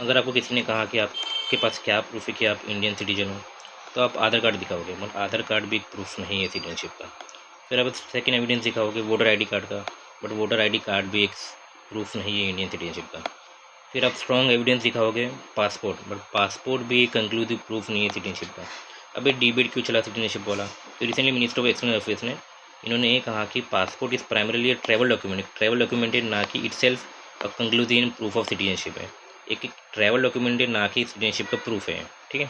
अगर आपको किसी ने कहा कि आपके पास क्या प्रूफ है कि आप इंडियन सिटीजन हो, तो आप आधार कार्ड दिखाओगे, मगर आधार कार्ड भी एक प्रूफ नहीं है सिटीजनशिप का। फिर आप सेकेंड एविडेंस दिखाओगे वोटर आईडी कार्ड का, बट वोटर आईडी कार्ड भी एक प्रूफ नहीं है इंडियन सिटीजनशिप का। फिर आप स्ट्रॉन्ग एविडेंस दिखाओगे पासपोर्ट, बट पासपोर्ट भी एक कंक्लूसिव प्रूफ नहीं है सिटीजनशिप का। अब ये डिबेट क्यों चला सिटीजनशिप वाला, तो recently minister of external affairs ने इन्होंने ये कहा कि passport is primarily travel document है, ना कि itself a conclusive proof of citizenship है। एक ट्रैवल डॉक्यूमेंट है, ना कि सिटीजनशिप का प्रूफ है। ठीक है,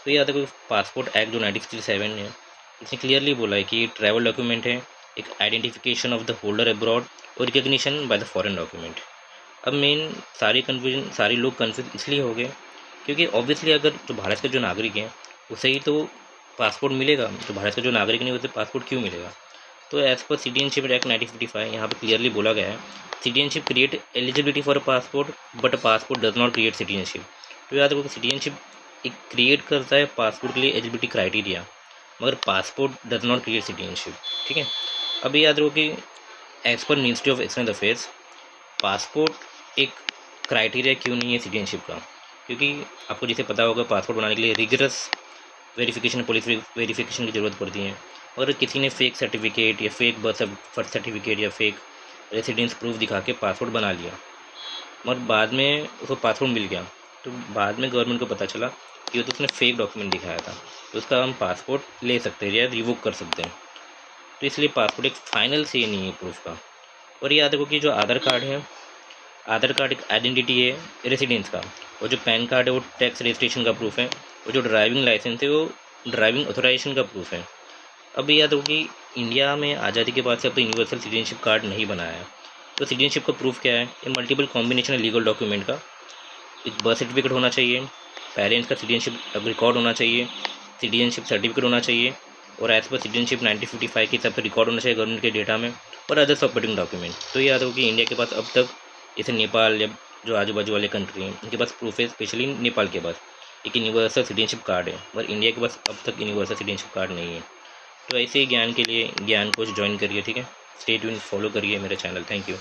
तो ये याद रखो पासपोर्ट एक्ट जो 1967 है, इसने क्लियरली बोला है कि ट्रैवल डॉक्यूमेंट है, एक identification of the holder abroad और recognition by the foreign document. अब मेन सारे लोग कन्फ्यूज इसलिए हो गए क्योंकि ऑब्वियसली अगर जो भारत के जो नागरिक हैं उसे ही तो पासपोर्ट मिलेगा, जो भारत का जो नागरिक नहीं उसे पासपोर्ट क्यों मिलेगा। तो एज पर सिटीजनशिप एक्ट 1955 यहाँ पर क्लियरली बोला गया है citizenship create eligibility for a passport but a passport does not create citizenship. तो याद रखो सिटीजनशिप एक क्रिएट करता है पासपोर्ट के लिए एलिजिबिलिटी क्राइटेरिया, मगर passport does not create citizenship. ठीक है, अभी याद रखो कि एज पर ministry of external affairs passport एक क्राइटेरिया क्यों नहीं है सिटीजनशिप का, क्योंकि आपको जैसे पता होगा पासपोर्ट बनाने के लिए रिगरस वेरिफिकेशन पुलिस वेरिफिकेशन की ज़रूरत पड़ती है। अगर किसी ने फेक सर्टिफिकेट या फेक बर्थ सर्टिफिकेट या फेक रेसिडेंस प्रूफ दिखा के पासपोर्ट बना लिया, मगर बाद में उसको पासपोर्ट मिल गया, तो बाद में गवर्नमेंट को पता चला कि वो तो उसने फेक डॉक्यूमेंट दिखाया था, तो उसका हम पासपोर्ट ले सकते हैं या रिवोक कर सकते हैं। तो इसलिए पासपोर्ट एक फाइनल से नहीं है प्रूफ का। और याद रखो कि जो आधार कार्ड है, आधार कार्ड एक आइडेंटिटी है रेसिडेंस का, और जो पैन कार्ड है वो टैक्स रजिस्ट्रेशन का प्रूफ है, और जो ड्राइविंग लाइसेंस है वो ड्राइविंग ऑथोराइजेशन का प्रूफ है। अब याद रखो कि इंडिया में आज़ादी के बाद से अब तो यूनिवर्सल सिटीजनशिप कार्ड नहीं बनाया है। तो सिटीजनशिप का प्रूफ क्या है, ये मल्टीपल कॉम्बिनेशन है लीगल डॉक्यूमेंट का। एक बर्थ सर्टिफिकेट होना चाहिए, पेरेंट्स का सिटीजनशिप रिकॉर्ड होना चाहिए, सिटीजनशिप सर्टिफिकेट होना चाहिए, और एज पर सिटीजनशिप 1955 के हिसाब से रिकॉर्ड होना चाहिए गवर्नमेंट के डेटा में, और अदर सपोर्टिंग डॉक्यूमेंट। तो याद हो कि इंडिया के पास अब तक जैसे नेपाल या जो आजू बाजू वाले कंट्री हैं उनके पास प्रूफ है, स्पेशली नेपाल के पास एक यूनिवर्सल सिटीजनशिप कार्ड है, पर इंडिया के पास अब तक यूनिवर्सल सिटीजनशिप कार्ड नहीं है। तो ऐसे ही ज्ञान के लिए ज्ञान कोश ज्वाइन करिए। ठीक है, स्टे ट्यून, फॉलो करिए मेरा चैनल। Thank you.